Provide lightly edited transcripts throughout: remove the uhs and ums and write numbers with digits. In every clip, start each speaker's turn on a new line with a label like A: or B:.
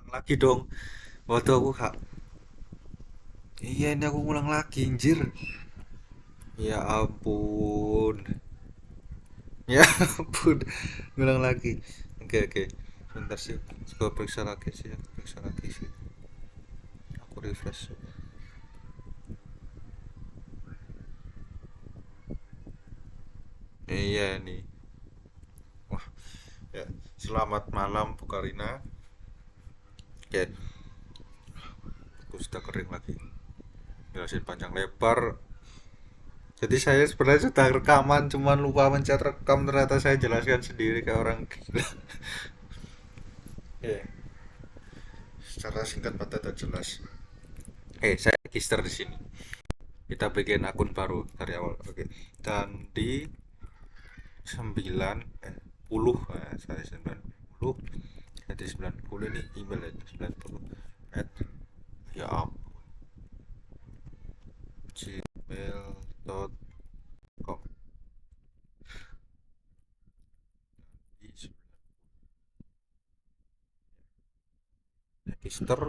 A: lagi dong. Waktu aku kak. Iya ini aku ngulang lagi anjir. Ya ampun. Ya ampun. Ngulang lagi. Oke oke. Bentar sih. Coba periksa lagi sih. Periksa lagi sih. Aku refresh. Iya nih. Wah ya. Selamat malam Bu Karina. Oke. Aku sudah kering lagi. Jelasin panjang lebar. Jadi saya sebenarnya sudah rekaman, cuman lupa mencet rekam. Ternyata saya jelaskan sendiri kayak orang gila. Oke. Secara singkat padat dan jelas. Saya register di sini. Kita bikin akun baru dari awal. Oke. Dan di 9 10 saya 90. Jadi 90 ini email ya 90 at ya ampun gmail.com di register.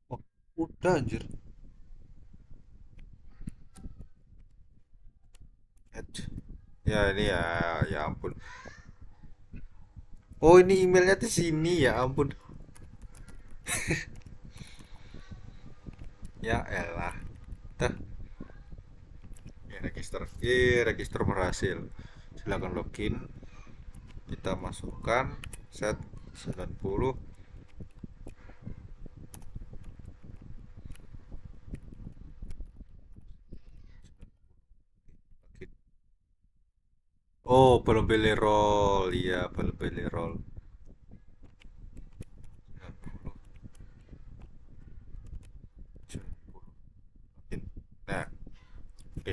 A: Oh, udah anjir. At. Ya ini ya ya ampun. Oh ini emailnya di sini ya ampun. Ya elah. Dah, ya register. Register berhasil. Silakan login. Kita masukkan set 90. Login. Oh, belum pilih role. Iya, belum pilih role. 90, 90. Login. Nah, oke.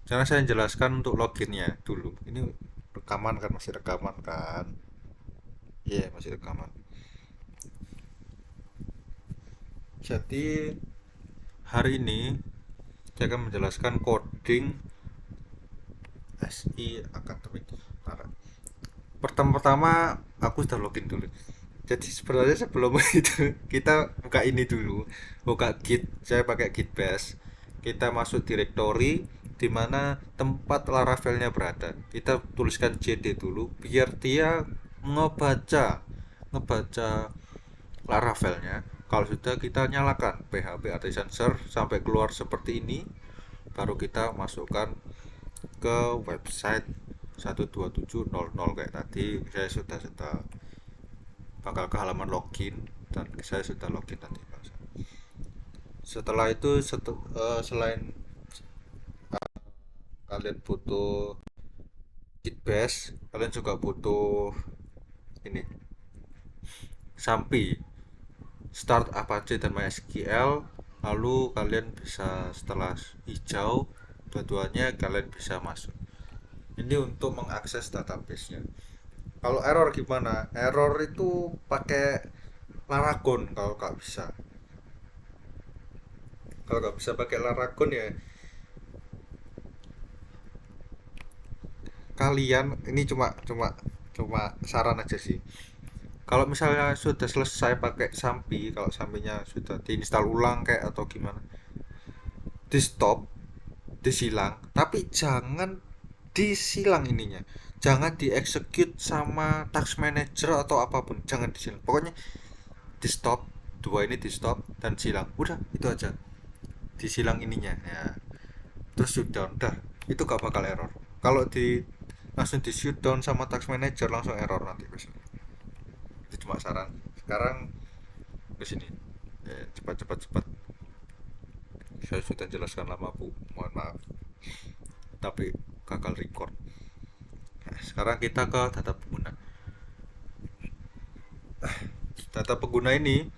A: Sekarang saya jelaskan untuk loginnya dulu. Ini rekaman kan, masih rekaman kan? Iya, masih rekaman. Jadi, hari ini saya akan menjelaskan coding SI Academic. Nah, pertama-tama aku sudah login dulu. Jadi sebenarnya sebelum itu kita buka ini dulu, buka Git. Saya pakai Git Bash. Kita masuk directory di mana tempat Laravelnya berada. Kita tuliskan cd dulu biar dia ngebaca ngebaca Laravelnya. Kalau sudah kita nyalakan PHP Artisan Serve sampai keluar seperti ini, baru kita masukkan ke website 12700 kayak tadi. Saya sudah bakal ke halaman login dan saya sudah login nanti. Setelah itu selain kalian butuh Git Bash, kalian juga butuh ini Sampi, Start Apache dan MySQL. Lalu kalian bisa setelah hijau dua-duanya kalian bisa masuk. Ini untuk mengakses database-nya. Kalau error gimana? Error itu pakai Laragon kalau nggak bisa. Kalau nggak bisa pakai Laragon ya kalian ini cuma cuma cuma saran aja sih. Kalau misalnya sudah selesai pakai Sampi, kalau Sampinya sudah diinstal ulang kayak atau gimana, di stop, disilang, tapi jangan disilang ininya. Jangan diexecute sama task manager atau apapun, jangan disilang. Pokoknya di stop, dua ini di stop dan silang. Udah, itu aja. Disilang ininya ya. Terus shutdown, dah. Itu gak bakal error. Kalau di langsung di shutdown sama task manager langsung error nanti biasanya. Itu cuma saran. Sekarang ke sini. Cepat cepat cepat. Saya sudah jelaskan lama Bu, mohon maaf. Tapi gagal record. Nah, sekarang kita ke data pengguna. Data pengguna ini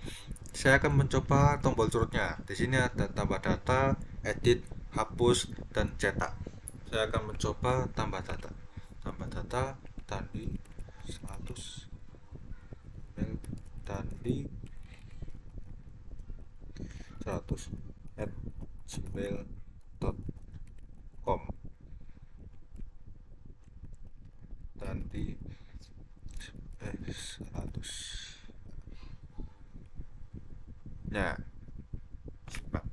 A: saya akan mencoba tombol curutnya. Di sini ada tambah data, edit, hapus, dan cetak. Saya akan mencoba tambah data. Tambah data tadi 100 tadi 100 at gmail. 100. Ya, nah,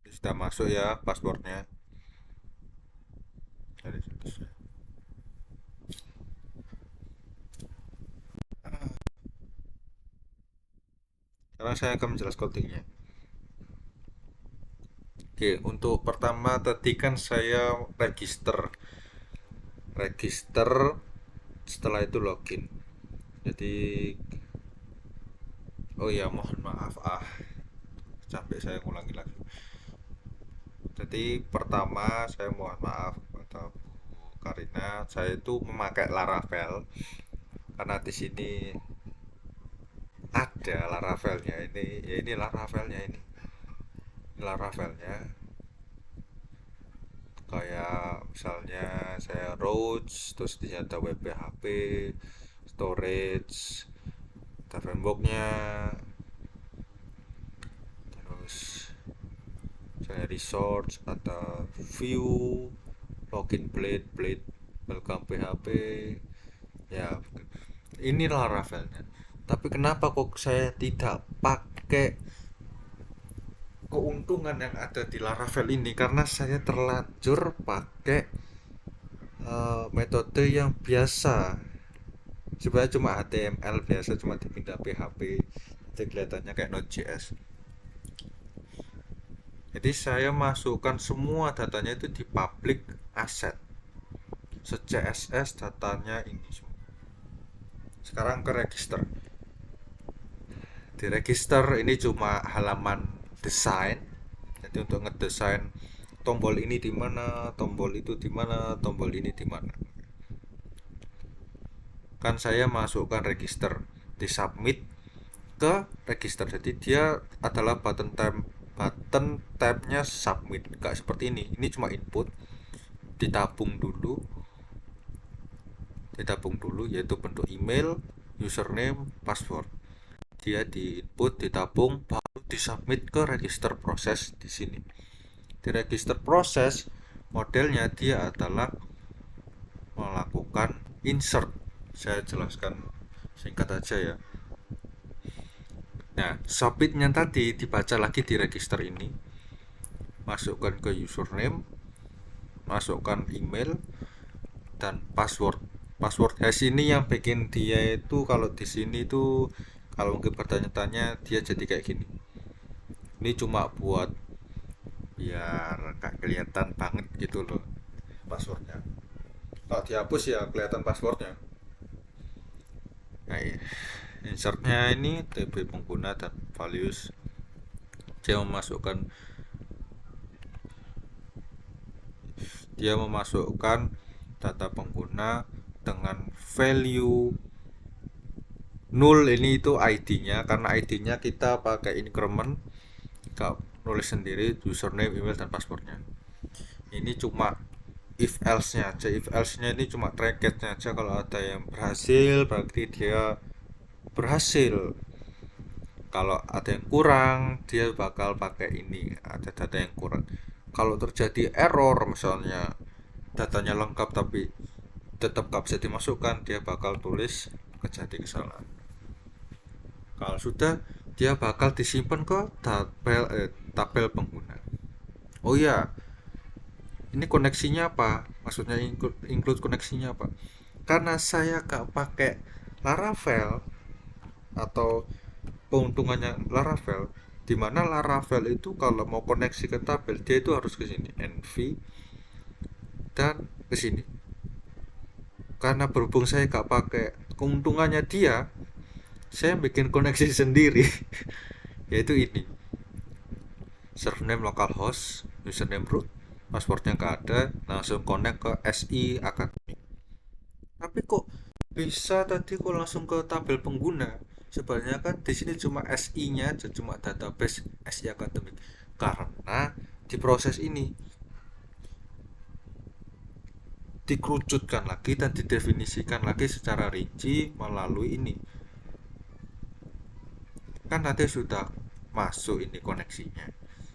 A: sudah masuk ya paspornya. Dari 100. Sekarang saya akan menjelaskan codingnya. Oke, untuk pertama tadi kan saya register, register setelah itu login. Jadi, oh ya mohon maaf sampai saya ulangi lagi. Jadi pertama saya mohon maaf kepada Bu Karina, saya itu memakai Laravel karena di sini ada Laravelnya ini, ya ini Laravelnya ini Laravelnya kayak misalnya saya routes, terus di sini ada WPHP, storage, ada frameworknya, terus saya resource, ada view, login blade, welcome PHP, ya ini Laravelnya. Tapi kenapa kok saya tidak pakai keuntungan yang ada di Laravel ini? Karena saya terlanjur pakai metode yang biasa, sebenarnya cuma HTML biasa, cuma dipindah PHP, jadi kelihatannya kayak Node.js. Jadi saya masukkan semua datanya itu di public asset, se-CSS datanya ini semua. Sekarang ke register. Di register ini cuma halaman desain. Jadi untuk ngedesain tombol ini di mana, tombol itu di mana, tombol ini di mana. Kan saya masukkan register, di submit ke register. Jadi dia adalah button tabnya submit, nggak seperti ini. Ini cuma input, ditabung dulu yaitu bentuk email, username, password. Dia di input, ditabung, baru disubmit ke register proses di sini. Di register proses modelnya dia adalah melakukan insert. Saya jelaskan singkat aja ya. Nah, submitnya tadi dibaca lagi di register ini, masukkan ke username, masukkan email, dan password. Password hash ini yang bikin dia itu, kalau di sini tuh kalau mungkin bertanya-tanya, dia jadi kayak gini. Ini cuma buat biar gak kelihatan banget gitu loh passwordnya. Kalau dihapus ya kelihatan passwordnya. Nah, iya. Insertnya ini TB pengguna dan values. Dia memasukkan data pengguna dengan value null. Ini itu ID-nya, karena ID-nya kita pakai increment, gak nulis sendiri username, email, dan passwordnya. Ini cuma if else-nya aja. If else-nya ini cuma tracketnya aja. Kalau ada yang berhasil berarti dia berhasil. Kalau ada yang kurang, dia bakal pakai ini, ada data yang kurang. Kalau terjadi error, misalnya datanya lengkap tapi tetap gak bisa dimasukkan, dia bakal tulis terjadi kesalahan. Kalau sudah, dia bakal disimpan ke tabel pengguna. Oh ya, ini koneksinya apa? Maksudnya include koneksinya apa? Karena saya gak pakai Laravel, atau keuntungannya Laravel, dimana Laravel itu kalau mau koneksi ke tabel, dia itu harus ke sini, NV, dan ke sini. Karena berhubung saya gak pakai keuntungannya dia, saya bikin koneksi sendiri. Yaitu ini, servename localhost, username root, passwordnya gak ada, langsung connect ke SI Academy. Tapi kok bisa tadi kok langsung ke tabel pengguna? Sebenarnya kan di sini cuma SI-nya aja, cuma database SI Academy. Karena di proses ini dikerucutkan lagi dan didefinisikan lagi secara rinci melalui ini. Kan nanti sudah masuk ini koneksinya.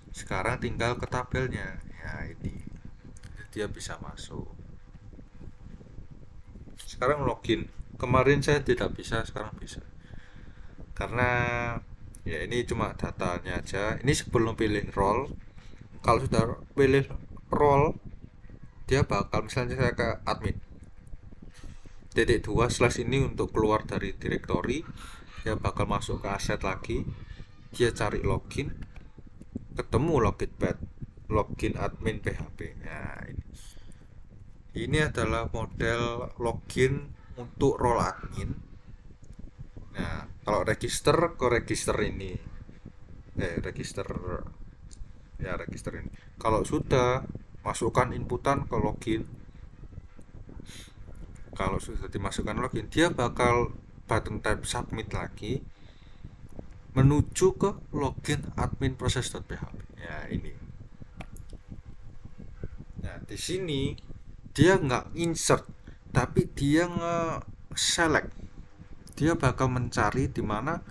A: Sekarang tinggal ke tabelnya. Ya, Ya ini dia bisa masuk. Sekarang login. Kemarin saya tidak bisa, sekarang bisa. Karena ya ini cuma datanya aja. Ini sebelum pilih role. Kalau sudah pilih role, dia bakal misalnya saya ke admin. Titik dua slash ini untuk keluar dari directory. Dia bakal masuk ke aset lagi. Dia cari login, ketemu login pad, login admin PHP. Nah, ini adalah model login untuk role admin. Nah, kalau register ke register ini, register ya register ini. Kalau sudah masukkan inputan ke login, kalau sudah dimasukkan login, dia bakal button tab submit lagi menuju ke login admin proses.php. Ya ini. Nah di sini dia nggak insert, tapi dia nge-select. Dia bakal mencari di mana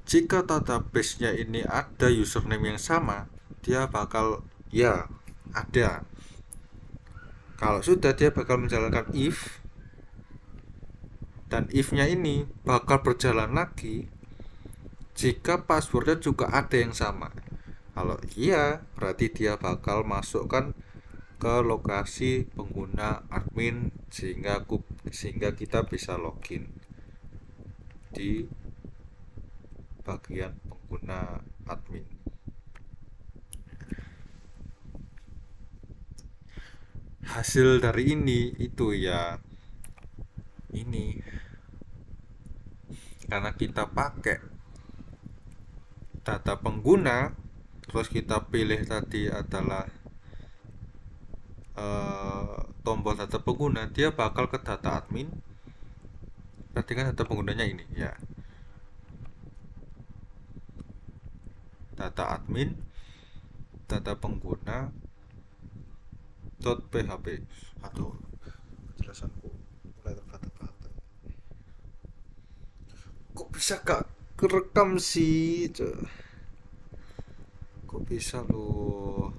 A: jika database-nya ini ada username yang sama, dia bakal ya ada. Kalau sudah dia bakal menjalankan if, dan if-nya ini bakal berjalan lagi jika passwordnya juga ada yang sama. Kalau iya, berarti dia bakal masukkan ke lokasi pengguna admin sehingga kita bisa login di bagian pengguna admin. Hasil dari ini itu ya ini karena kita pakai data pengguna, terus kita pilih tadi adalah tombol data pengguna, dia bakal ke data admin. Berarti kan data penggunanya ini ya, data admin, data pengguna .php. Aduh, jelasanku mulai terbata-bata. Kok bisa gak kerekam sih? Kok bisa loh?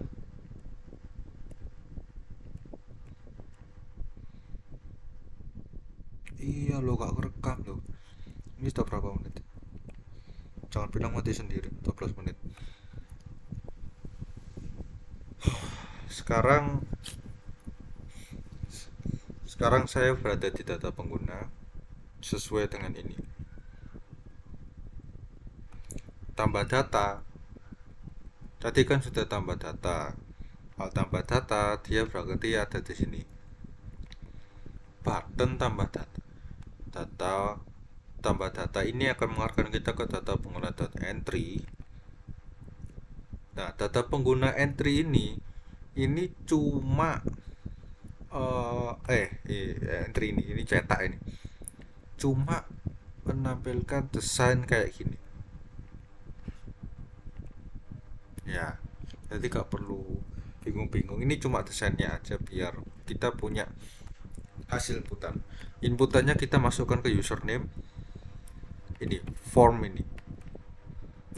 A: Iya lo gak kerekam loh. Ini sudah berapa menit? Jangan bilang mati sendiri. 12 menit. Sekarang sekarang saya berada di data pengguna sesuai dengan ini. Tambah data. Tadi kan sudah tambah data. Kalau tambah data, dia berarti ada di sini. Button tambah data. Data tambah data ini akan mengarahkan kita ke data pengguna entry. Nah, data pengguna entry ini cuma entry ini cetak ini. Cuma menampilkan desain kayak gini. Ya, jadi gak perlu bingung-bingung. Ini cuma desainnya aja biar kita punya hasil inputan. Inputannya kita masukkan ke username. Ini form ini.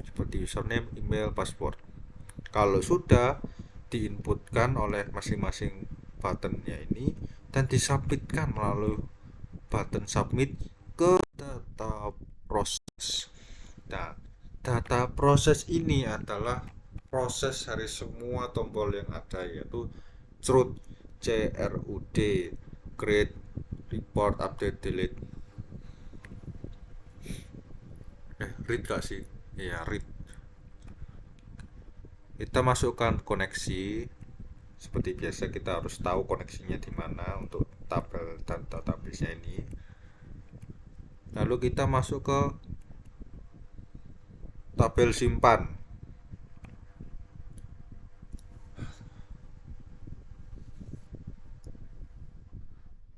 A: Seperti username, email, password. Kalau sudah diinputkan oleh masing-masing buttonnya ini dan disubmitkan melalui button submit ke data proses. Nah, data proses ini adalah proses dari semua tombol yang ada, yaitu CRUD, CRUD, create, report, update, delete. Read gak sih? Iya, read. Kita masukkan koneksi seperti biasa, kita harus tahu koneksinya di mana untuk tabel dan database-nya ini. Lalu kita masuk ke tabel simpan.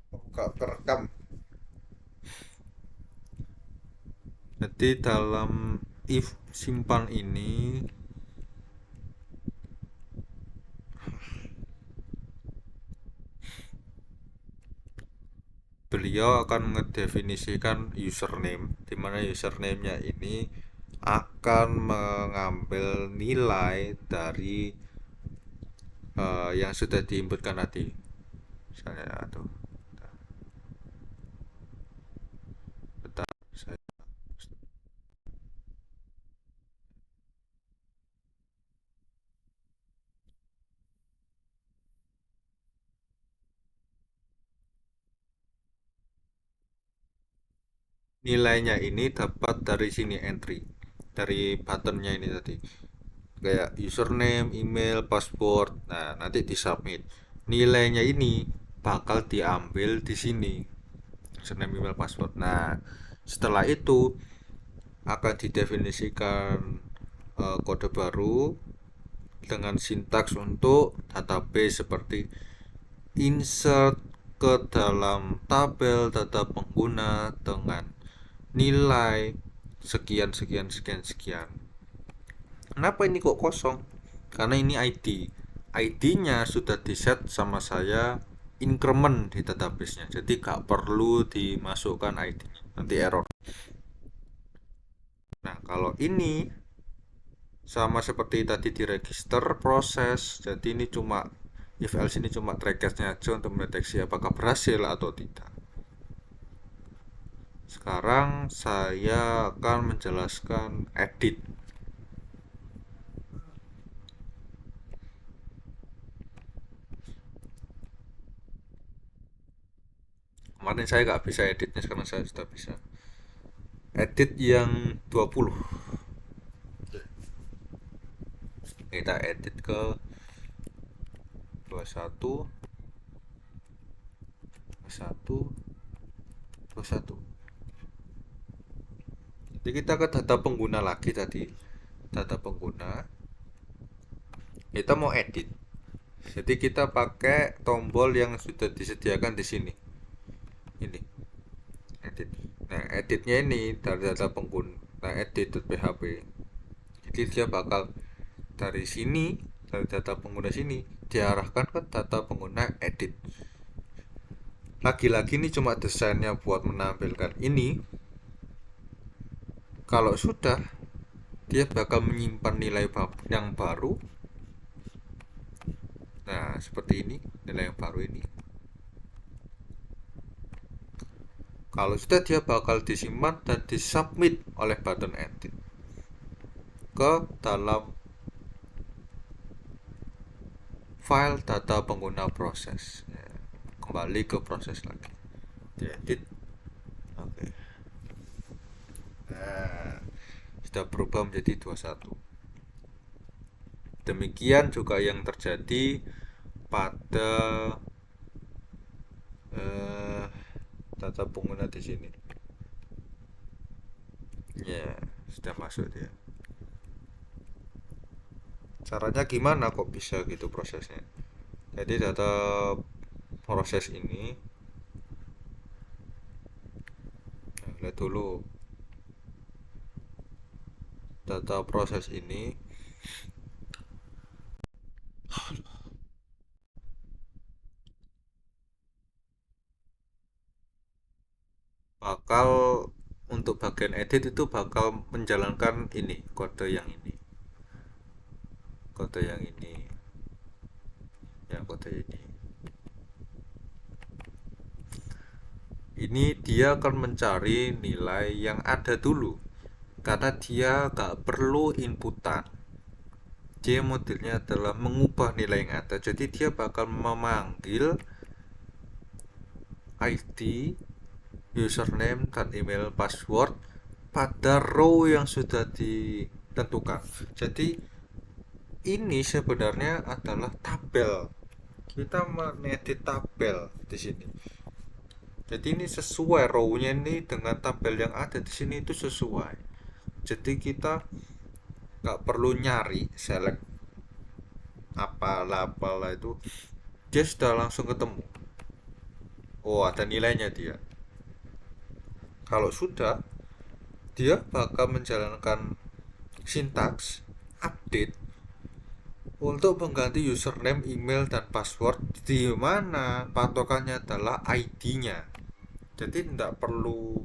A: Buka kerekam. Jadi dalam if simpan ini beliau akan mendefinisikan username, di mana username-nya ini akan mengambil nilai dari yang sudah diinputkan tadi. Misalnya tuh, bentar, saya nilainya ini dapat dari sini entry dari buttonnya ini tadi, kayak username, email, password. Nah, nanti di submit. Nilainya ini bakal diambil di sini. Username, email, password. Nah, setelah itu akan didefinisikan kode baru dengan sintaks untuk database seperti insert ke dalam tabel data pengguna dengan nilai sekian sekian sekian sekian. Kenapa ini kok kosong? Karena ini ID. ID-nya sudah di-set sama saya increment di database-nya. Jadi gak perlu dimasukkan ID. Nanti error. Nah, kalau ini sama seperti tadi di register proses. Jadi ini cuma if else ini cuma trackers-nya aja untuk mendeteksi apakah berhasil atau tidak. Sekarang saya akan menjelaskan edit. Kemarin saya nggak bisa editnya, sekarang saya sudah bisa. Edit yang 20. Kita edit ke 21, 21, 21. Jadi kita ke data pengguna lagi tadi. Data pengguna. Kita mau edit. Jadi kita pakai tombol yang sudah disediakan di sini. Ini, edit. Nah, editnya ini dari data pengguna. Nah, edit.php. Jadi dia bakal dari sini, dari data pengguna sini diarahkan ke data pengguna edit. Lagi-lagi ini cuma desainnya buat menampilkan ini. Kalau sudah, dia bakal menyimpan nilai yang baru. Nah, seperti ini, nilai yang baru ini. Kalau sudah, dia bakal disimpan dan disubmit oleh button edit ke dalam file data pengguna proses. Ya, kembali ke proses lagi. Diedit. Oke. Nah, sudah berubah menjadi 21. Demikian juga yang terjadi pada eh, data pengguna di sini. Ya, sudah masuk dia. Caranya gimana kok bisa gitu prosesnya? Jadi data proses ini, nah, lihat dulu data proses ini bakal untuk bagian edit itu bakal menjalankan ini kode yang ini, kode yang ini, ya kode ini. Ini dia akan mencari nilai yang ada dulu karena dia gak perlu inputan. Dia modelnya adalah mengubah nilai yang ada. Jadi dia bakal memanggil ID, username, dan email password pada row yang sudah ditentukan. Jadi ini sebenarnya adalah tabel. Kita menedit tabel di sini. Jadi ini sesuai row-nya ini dengan tabel yang ada di sini itu sesuai. Jadi kita nggak perlu nyari select apalah itu, dia sudah langsung ketemu. Oh, ada nilainya dia. Kalau sudah, dia bakal menjalankan sintaks update untuk mengganti username, email, dan password di mana patokannya adalah ID-nya. Jadi tidak perlu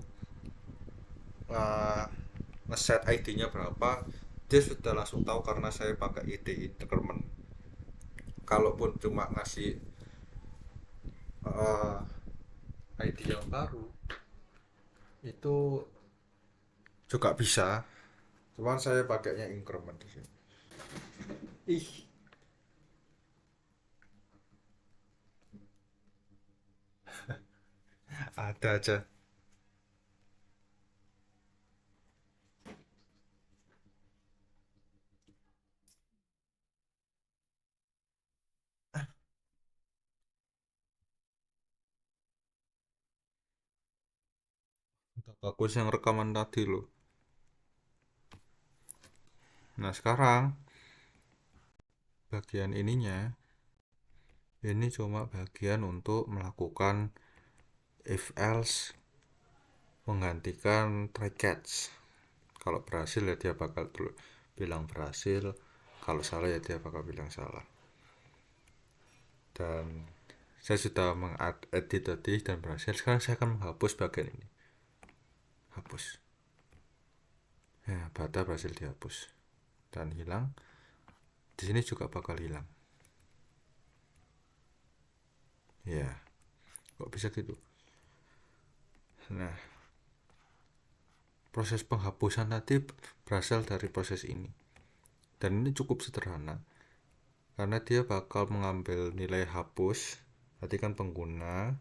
A: nge-set ID-nya berapa, dia sudah langsung tahu karena saya pakai ID increment. kalaupun cuma ngasih eh, ID yang baru itu juga bisa, cuman saya pakainya increment di sini. Ih, ada aja. Udah bagus yang rekaman tadi loh. Nah sekarang bagian ininya, ini cuma bagian untuk melakukan if else, menggantikan try catch. Kalau berhasil ya dia bakal bilang berhasil, kalau salah ya dia bakal bilang salah. Dan saya sudah mengedit tadi dan berhasil. Sekarang saya akan menghapus bagian ini. Hapus. Ya, bata berhasil dihapus dan hilang. Di sini juga bakal hilang. Ya, kok bisa gitu? Nah, proses penghapusan tadi berasal dari proses ini. Dan ini cukup sederhana karena dia bakal mengambil nilai hapus. Tadi kan pengguna,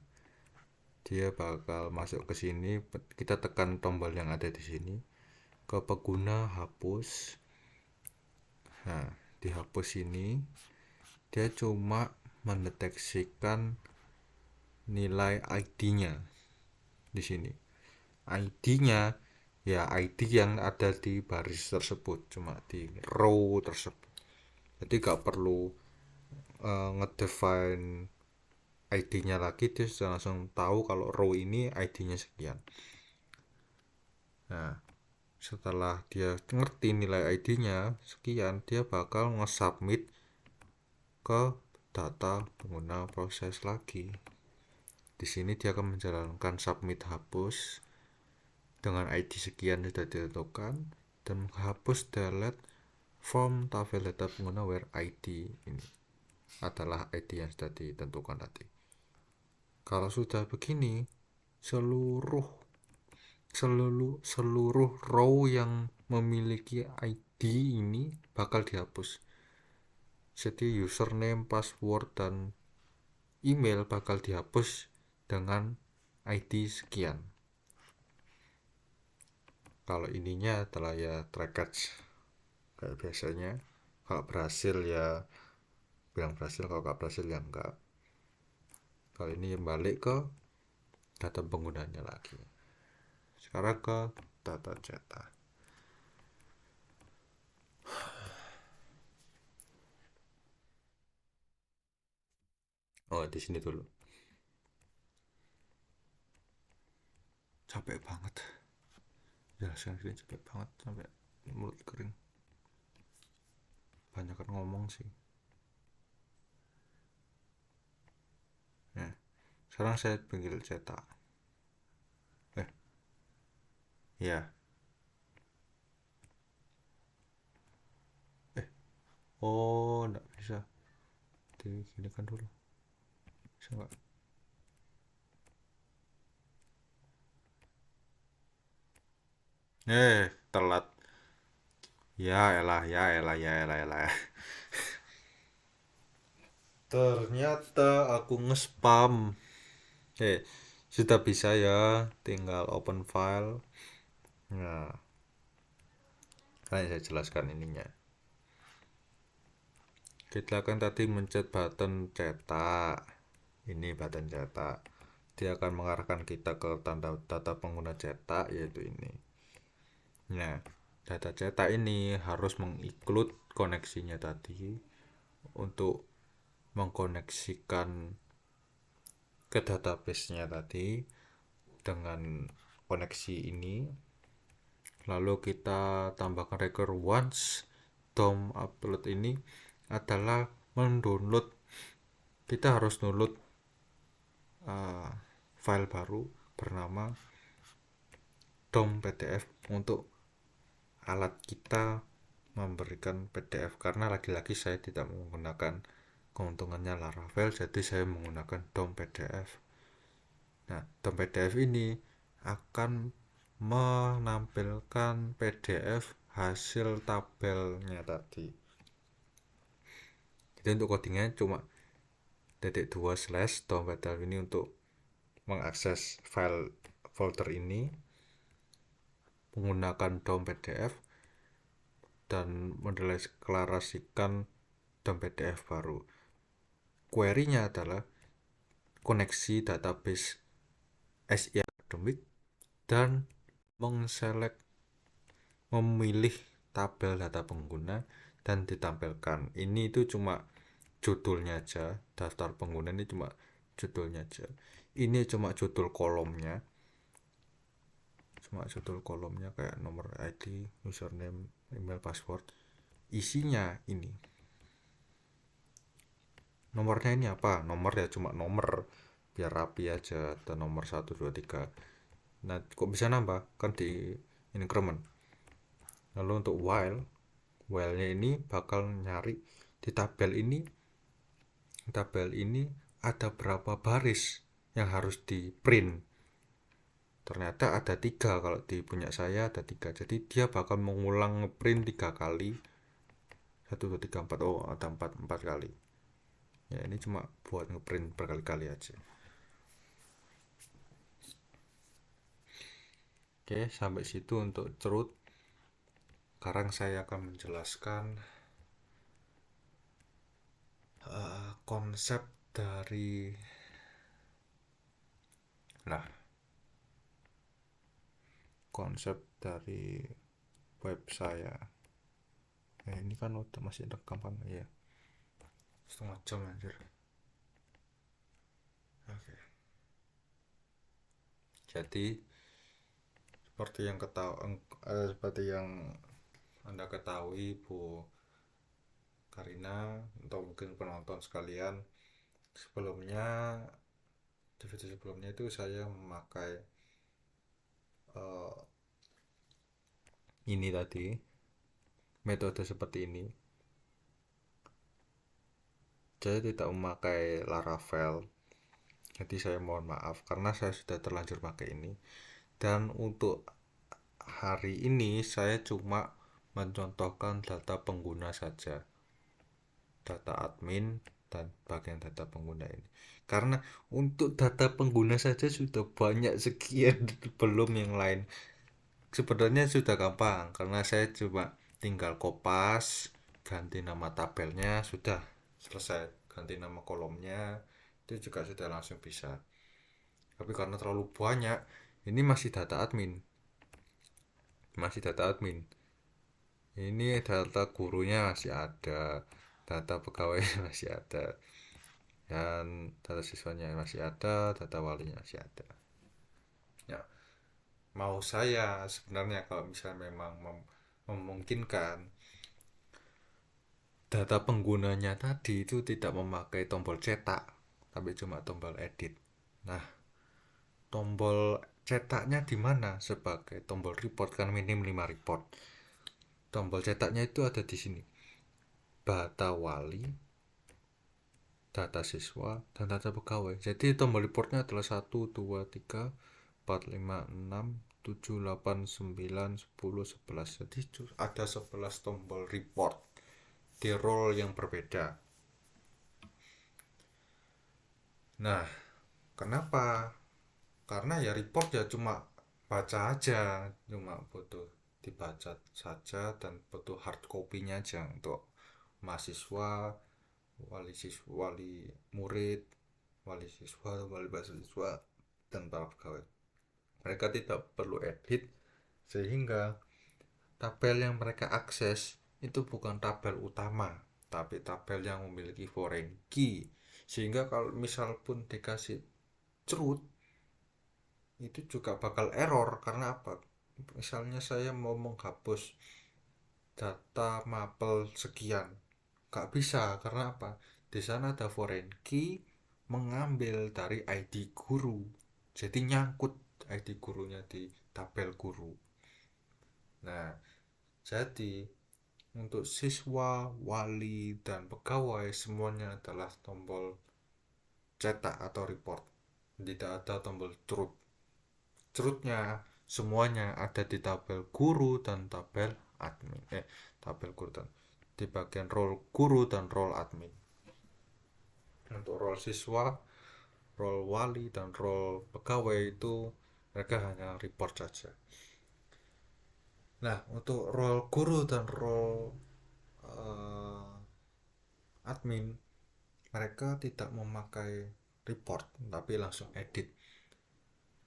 A: dia bakal masuk ke sini. Kita tekan tombol yang ada di sini ke pengguna hapus. Nah, dihapus ini dia cuma mendeteksikan nilai ID-nya di sini. ID-nya ya ID yang ada di baris tersebut, cuma di row tersebut. Jadi gak perlu ngedefine ID-nya lagi, dia sudah langsung tahu kalau row ini ID-nya sekian. Nah, setelah dia ngerti nilai ID-nya sekian, dia bakal nge-submit ke data pengguna proses lagi. Di sini dia akan menjalankan submit hapus dengan ID sekian sudah ditentukan dan menghapus delete from tabel data pengguna where ID ini adalah ID yang sudah ditentukan tadi. Kalau sudah begini, seluruh seluruh row yang memiliki ID ini bakal dihapus. Jadi username, password, dan email bakal dihapus dengan ID sekian. Kalau ininya adalah ya trackage kayak biasanya. Kalau berhasil ya bilang berhasil, kalau nggak berhasil ya enggak. Kalau ini balik ke data penggunanya lagi. Sekarang ke data cetak. Oh, di sini dulu. Capek banget. Jelaskan sini capek banget sampai mulut kering. Banyak kan ngomong sih. Nah, sekarang saya panggil cetak. Eh, ya. Eh, oh, enggak bisa. Gini kan dulu. Bisa enggak? Telat. Ya elah, ya elah, ya elah, ya elah. Ternyata aku nge-spam. Sudah bisa ya, tinggal open file. Nah, saya jelaskan ininya. Kita kan tadi mencet button cetak. Ini button cetak. Dia akan mengarahkan kita ke tanda data pengguna cetak, yaitu ini. Nah, data cetak ini harus menginclude koneksinya tadi untuk mengkoneksikan ke database-nya tadi dengan koneksi ini. Lalu kita tambahkan record once DOM upload ini adalah mendownload. Kita harus download uh, file baru bernama DOM PDF untuk alat kita memberikan PDF, karena lagi-lagi saya tidak menggunakan keuntungannya Laravel, jadi saya menggunakan DOM PDF. Nah, DOM PDF ini akan menampilkan PDF hasil tabelnya tadi. Jadi untuk codingnya cuma -2/DOM PDF ini untuk mengakses file folder ini menggunakan DOM PDF dan mendeklarasikan DOM PDF baru. Query-nya adalah koneksi database SI Academic dan memilih tabel data pengguna dan ditampilkan. Ini itu cuma judulnya aja, daftar pengguna ini cuma judulnya aja. Ini cuma judul kolomnya, kayak nomor ID, username, email, password. Isinya ini, nomornya ini apa? Nomor ya cuma nomor, biar rapi aja, ada nomor 1, 2, 3. Nah, kok bisa nambah? Kan di increment. Lalu untuk while-nya ini bakal nyari di tabel ini ada berapa baris yang harus di print. Ternyata ada 3, kalau di punya saya ada 3, jadi dia bakal mengulang print 3 kali. 1, 2, 3, 4. Oh, ada 4 kali. Ya, ini cuma buat ngeprint berkali-kali aja. Oke, sampai situ untuk cerut. Sekarang saya akan menjelaskan konsep dari web saya. Ini kan udah masih rekam kan ya, setengah jam anjir. Oke. Jadi seperti yang Anda ketahui, Bu Karina, atau mungkin penonton sekalian, di video sebelumnya itu saya memakai ini tadi, metode seperti ini. Saya tidak memakai Laravel, jadi saya mohon maaf karena saya sudah terlanjur pakai ini. Dan untuk hari ini saya cuma mencontohkan data pengguna saja, data admin dan bagian data pengguna ini, karena untuk data pengguna saja sudah banyak sekian belum yang lain. Sebenarnya sudah gampang karena saya cuma tinggal kopas, ganti nama tabelnya, sudah selesai, ganti nama kolomnya, itu juga sudah langsung bisa. Tapi karena terlalu banyak, ini masih data admin. Ini data gurunya masih ada, data pegawai masih ada, dan data siswanya masih ada, data walinya masih ada. Ya, mau saya sebenarnya kalau misalnya memang memungkinkan, data penggunanya tadi itu tidak memakai tombol cetak, tapi cuma tombol edit. Nah, tombol cetaknya di mana? Sebagai tombol report, kan minim 5 report. Tombol cetaknya itu ada di sini. Data wali, data siswa, dan data pegawai. Jadi tombol reportnya adalah 1, 2, 3, 4, 5, 6, 7, 8, 9, 10, 11. Jadi ada 11 tombol report di role yang berbeda. Nah, kenapa? Karena ya report ya cuma baca aja, cuma butuh dibaca saja dan butuh hard copy-nya aja untuk mahasiswa, wali murid, wali siswa, wali mahasiswa, dan para pegawai. Mereka tidak perlu edit, sehingga tabel yang mereka akses itu bukan tabel utama, tapi tabel yang memiliki foreign key. Sehingga kalau misal pun dikasih cerut, itu juga bakal error. Karena apa? Misalnya saya mau menghapus data mapel sekian, gak bisa. Karena apa? Di sana ada foreign key mengambil dari ID guru, jadi nyangkut ID gurunya di tabel guru. Nah, jadi Untuk siswa, wali, dan pegawai semuanya adalah tombol cetak atau report. Tidak ada tombol cerut. Cerutnya semuanya ada di tabel guru dan tabel admin. Tabel guru dan di bagian role guru dan role admin. Untuk role siswa, role wali, dan role pegawai itu mereka hanya report saja. Nah, untuk role guru dan role admin, mereka tidak memakai report tapi langsung edit.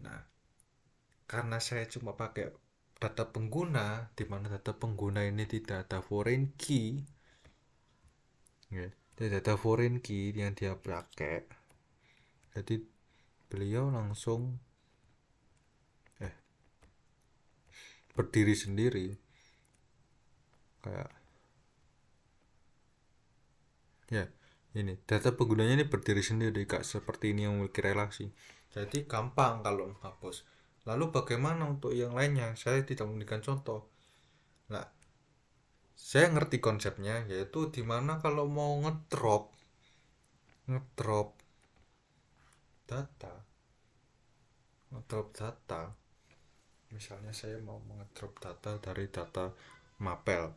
A: Nah, karena saya cuma pakai data pengguna, di mana data pengguna ini tidak ada foreign key, ya, tidak ada foreign key yang dia pakai, jadi beliau langsung berdiri sendiri. Kayak, ya, ini data penggunanya ini berdiri sendiri, kak, seperti ini yang memiliki relasi, jadi gampang kalau menghapus. Lalu bagaimana untuk yang lainnya? Saya tidak memberikan contoh. Nah, saya ngerti konsepnya, yaitu dimana kalau mau ngedrop ngedrop data ngedrop data misalnya saya mau ngedrop data dari data mapel,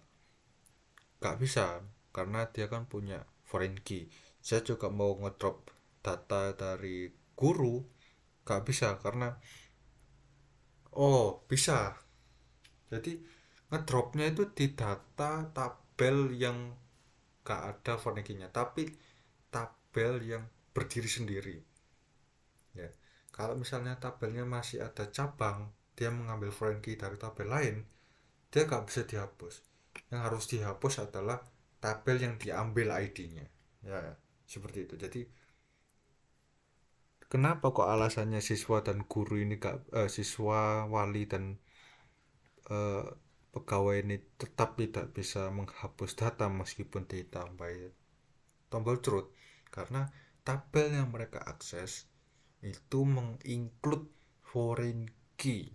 A: gak bisa karena dia kan punya foreign key. Saya juga mau ngedrop data dari guru, gak bisa karena, oh bisa, jadi ngedropnya itu di data tabel yang gak ada foreign key-nya, tapi tabel yang berdiri sendiri, ya. Kalau misalnya tabelnya masih ada cabang, dia mengambil foreign key dari tabel lain, dia nggak bisa dihapus. Yang harus dihapus adalah tabel yang diambil ID-nya, ya, seperti itu. Jadi kenapa kok alasannya siswa dan guru ini gak, siswa, wali, dan eh, pegawai ini tetap tidak bisa menghapus data meskipun ditambah tombol cerut? Karena tabel yang mereka akses itu menginclude foreign key,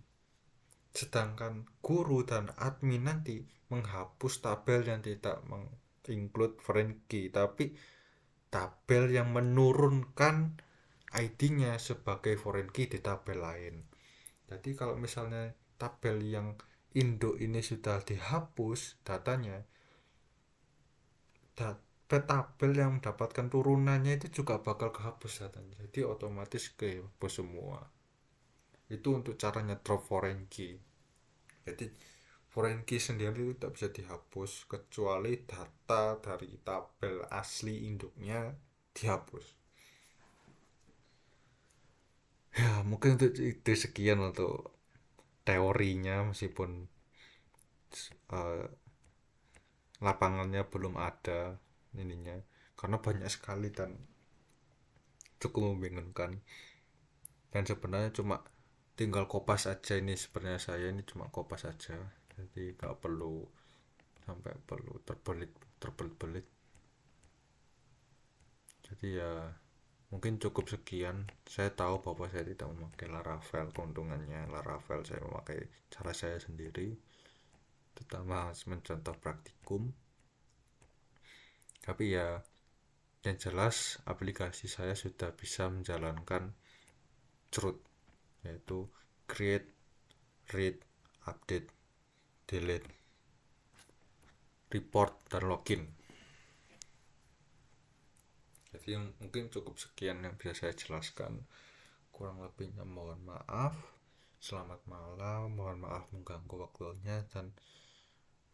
A: sedangkan guru dan admin nanti menghapus tabel yang tidak menginclude foreign key, tapi tabel yang menurunkan ID-nya sebagai foreign key di tabel lain. Jadi kalau misalnya tabel yang Indo ini sudah dihapus datanya, tabel yang mendapatkan turunannya itu juga bakal kehapus datanya. Jadi otomatis kehapus semua. Itu untuk caranya drop foreign key. Jadi foreign key sendiri itu tidak bisa dihapus kecuali data dari tabel asli induknya dihapus. Ya, mungkin untuk itu sekian untuk teorinya, meskipun uh, lapangannya belum ada ininya, karena banyak sekali dan cukup membingungkan. Dan sebenarnya cuma tinggal kopas aja, ini sebenarnya saya ini cuma kopas aja, jadi nggak perlu sampai perlu terbelit-belit. Jadi ya mungkin cukup sekian. Saya tahu bahwa saya tidak memakai Laravel, keuntungannya Laravel saya memakai cara saya sendiri, terutama mencontoh praktikum. Tapi ya, yang jelas aplikasi saya sudah bisa menjalankan CRUD, yaitu create, read, update, delete, report, dan login. Jadi mungkin cukup sekian yang bisa saya jelaskan. Kurang lebihnya mohon maaf. Selamat malam, mohon maaf mengganggu waktunya, dan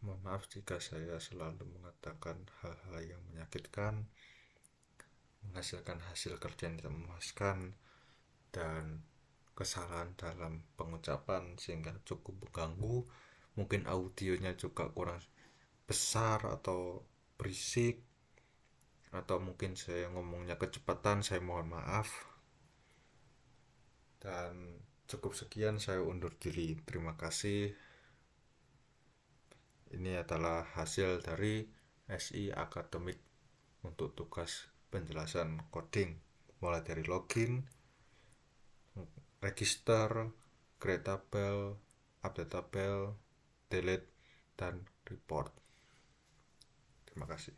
A: mohon maaf jika saya selalu mengatakan hal-hal yang menyakitkan, menghasilkan hasil kerja yang tidak memuaskan, dan kesalahan dalam pengucapan sehingga cukup mengganggu. Mungkin audionya juga kurang besar atau berisik, atau mungkin saya ngomongnya kecepatan, saya mohon maaf. Dan cukup sekian, saya undur diri. Terima kasih. Ini adalah hasil dari SI Akademik untuk tugas penjelasan coding, mulai dari login, register, create tabel, update tabel, delete, dan report. Terima kasih.